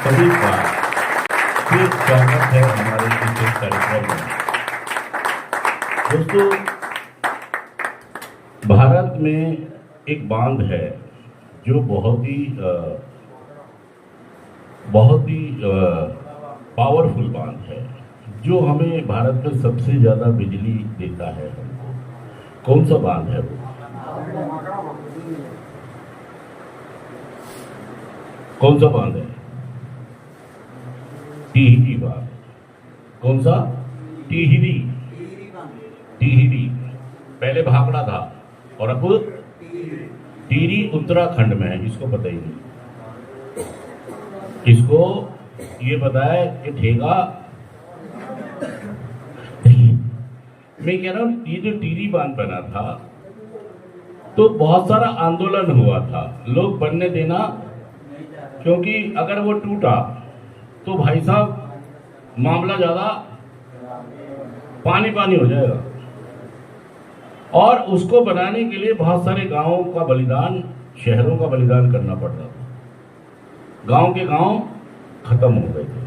सभी का फिर स्वागत है हमारे इस कार्यक्रम में। दोस्तों, भारत में एक बांध है जो बहुत ही पावरफुल बांध है, जो हमें भारत में सबसे ज्यादा बिजली देता है हमको। कौन सा बांध है वो? कौन सा बांध है? टिहरी बांध। कौन सा? टिहरी। टिहरी पहले भाखड़ा था और अब टिहरी उत्तराखंड में है। इसको पता ही नहीं, इसको ये पता है कि ठेगा। मैं कह रहा हूं, ये जो टिहरी बांध बना था तो बहुत सारा आंदोलन हुआ था, लोग बनने देना, क्योंकि अगर वो टूटा तो भाई साहब मामला ज्यादा पानी पानी हो जाएगा। और उसको बनाने के लिए बहुत सारे गांवों का बलिदान, शहरों का बलिदान करना पड़ता था। गांव के गांव खत्म हो गए थे,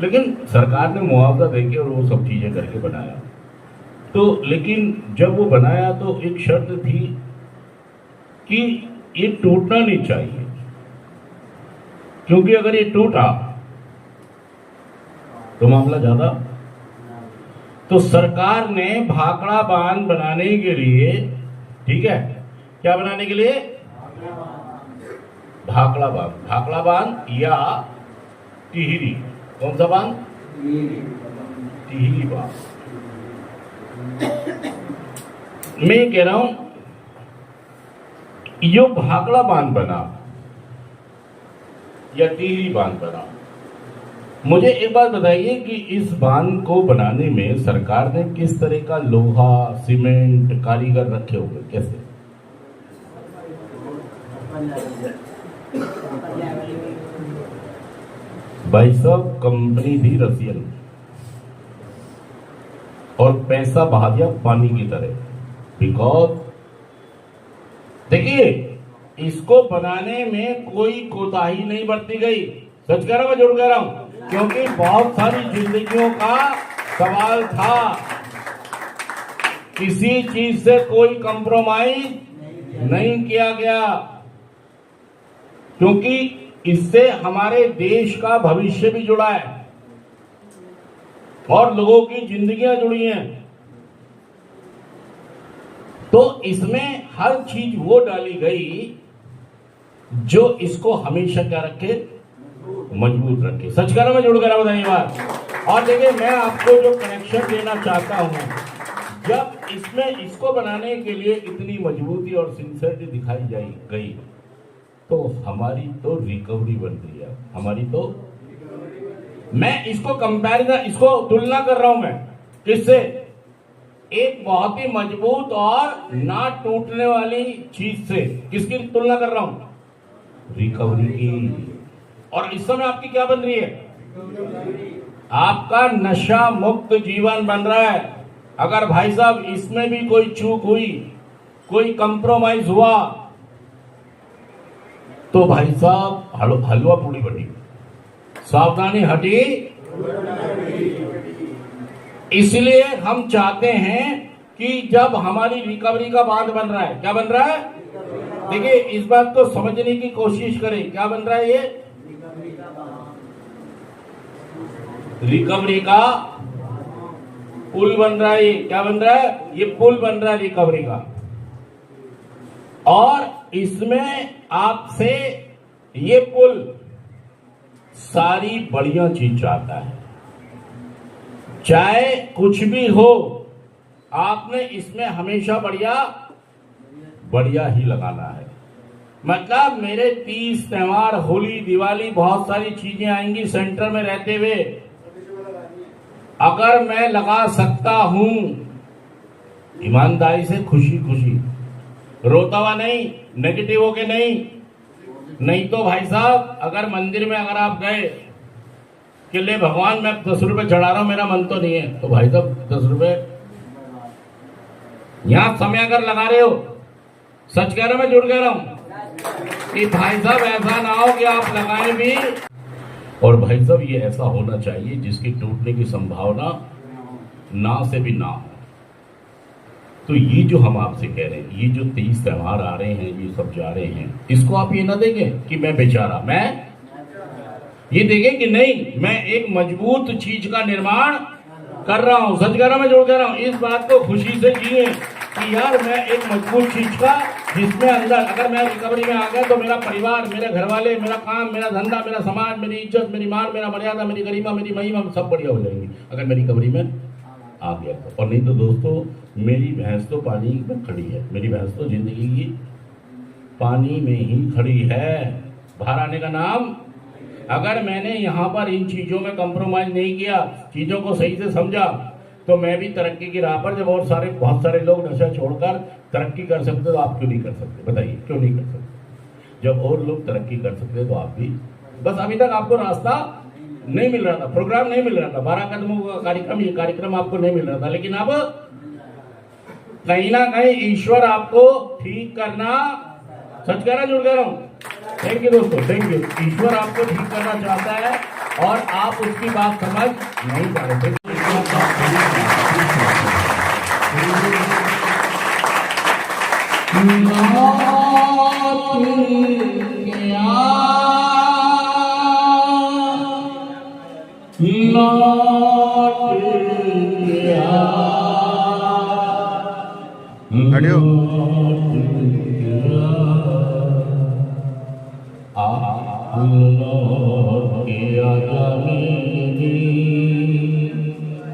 लेकिन सरकार ने मुआवजा देके और वो सब चीजें करके बनाया। तो लेकिन जब वो बनाया तो एक शर्त थी कि ये टूटना नहीं चाहिए, क्योंकि अगर ये टूटा तो मामला ज्यादा। तो सरकार ने भाखड़ा बांध बनाने के लिए, ठीक है, क्या बनाने के लिए? भाखड़ा बांध या टिहरी। कौन सा बांध? टिहरी बांध। मैं कह रहा हूं, यो भाखड़ा बांध बना या टिहरी बांध बना, मुझे एक बात बताइए कि इस बांध को बनाने में सरकार ने किस तरह का लोहा, सीमेंट, कारीगर रखे होंगे? कैसे? भाई साहब, कंपनी थी रसियन और पैसा बहा दिया पानी की तरह। बिकॉज देखिए, इसको बनाने में कोई कोताही नहीं बरती गई। सच कह रहा हूं, मैं झूठ कह रहा हूं? क्योंकि बहुत सारी जिंदगियों का सवाल था। किसी चीज से कोई कंप्रोमाइज नहीं किया गया, क्योंकि इससे हमारे देश का भविष्य भी जुड़ा है और लोगों की जिंदगियां जुड़ी हैं। तो इसमें हर चीज वो डाली गई जो इसको हमेशा क्या रखे? मजबूत रखे। सच कह रहा हूं, मैं झूठ कह रहा हूं? बताइए बात। और देखिए, मैं आपको जो कनेक्शन देना चाहता हूं, जब इसमें इसको बनाने के लिए इतनी मजबूती और सिंसियरिटी दिखाई गई, तो हमारी तो रिकवरी बन रही है। हमारी तो, मैं इसको कंपैरिजन, इसको तुलना कर रहा हूं मैं किससे? एक बहुत ही मजबूत और ना टूटने वाली चीज से। किसकी तुलना कर रहा हूं? रिकवरी की। और इस समय आपकी क्या बन रही है? आपका नशा मुक्त जीवन बन रहा है। अगर भाई साहब इसमें भी कोई चूक हुई, कोई कंप्रोमाइज हुआ, तो भाई साहब हलवा पूरी बटी, सावधानी हटी। इसलिए हम चाहते हैं कि जब हमारी रिकवरी का बांध बन रहा है, क्या बन रहा है? देखिए, इस बात को समझने की कोशिश करें, क्या बन रहा है? ये रिकवरी का पुल बन रहा है। ये क्या बन रहा है? ये पुल बन रहा है रिकवरी का। और इसमें आपसे ये पुल सारी बढ़िया चीज चाहता है, चाहे कुछ भी हो, आपने इसमें हमेशा बढ़िया ही लगाना है। मतलब मेरे 30 त्योहार, होली, दिवाली, बहुत सारी चीजें आएंगी सेंटर में रहते हुए। अगर मैं लगा सकता हूं ईमानदारी से, खुशी खुशी, रोता हुआ नहीं, नेगेटिव होके नहीं तो भाई साहब, अगर मंदिर में अगर आप गए कि ले भगवान मैं 10 रुपए चढ़ा रहा हूं, मेरा मन तो नहीं है, तो भाई साहब 10 रुपए यहां समय अगर लगा रहे हो, सच कह रहा हूं मैं झूठ कह रहा हूं, कि भाई साहब ऐसा ना हो कि आप लगाए भी और भाई साहब ये ऐसा होना चाहिए जिसकी टूटने की संभावना ना से भी ना हो। तो ये जो हम आपसे कह रहे हैं, ये जो 23 त्योहार आ रहे हैं, ये सब जा रहे हैं, इसको आप ये ना देखें कि मैं बेचारा, मैं ये देखें कि नहीं, मैं एक मजबूत चीज का निर्माण कर रहा हूं। सच कह रहा हूं, मैं जोड़ कह रहा हूं। इस बात को खुशी से जिए कि यार मैं एक मजबूत चीज का, जिसमें अंदर अगर मैं रिकवरी में आ गया तो मेरा परिवार, मेरे घर वाले, मेरा काम, मेरा धंधा, मेरा समाज, मेरी इज्जत, मेरी मान, मेरा मर्यादा, मेरी गरिमा, मेरी महिमा सब बढ़िया हो जाएंगी अगर मैं रिकवरी में आ गया तो। और नहीं तो दोस्तों, मेरी भैंस तो पानी में खड़ी है, मेरी भैंस तो जिंदगी की पानी में ही खड़ी है, बाहर आने का नाम। अगर मैंने यहाँ पर इन चीजों में कंप्रोमाइज नहीं किया, चीजों को सही से समझा, तो मैं भी तरक्की की राह पर, जब और बहुत सारे लोग नशा छोड़कर तरक्की कर सकते तो आप क्यों नहीं कर सकते? बताइए क्यों नहीं कर सकते? जब और लोग तरक्की कर सकते तो आप भी। बस अभी तक आपको रास्ता नहीं मिल रहा था, प्रोग्राम नहीं मिल रहा था, 12 कदमों का कार्यक्रम आपको नहीं मिल रहा था, लेकिन अब कहीं ना कहीं ईश्वर आपको ठीक करना, सच कह रहा जुड़ कह रहा हूं। थैंक यू दोस्तों, थैंक यू। ईश्वर आपको ठीक करना चाहता है और आप उसकी बात समझ नहीं पा रहे। हटियो।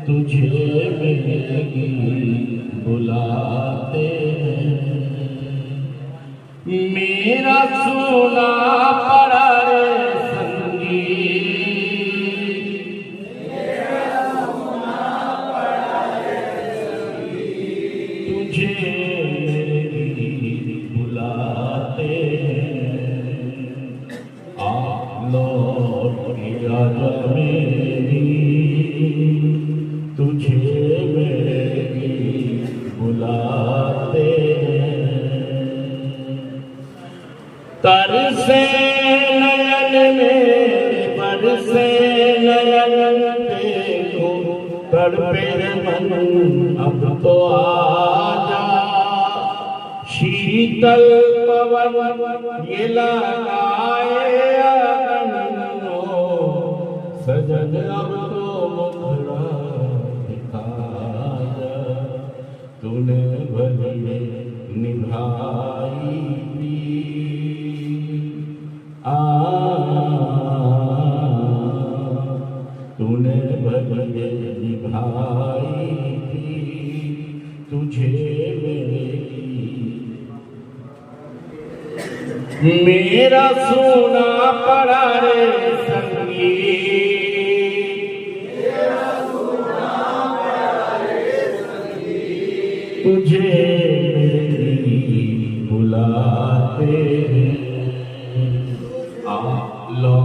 तुझे मिलेगी बुलाते मेरा सोना पड़ा रे संगीत, तुझे बुलाते लौट मेरी, तुझे मेरी बुलाते तरसे नयन में बरसे नयन देखो तड़पे मन अब तो आजा, शीतल पवन ये लगाए सजन अब तो मुखड़ा दिखा जा, तूने भले निभाई तूने भले निभाई तुझे मेरा सोना पड़ा रे संगीत, तुझे बुलाते आ लो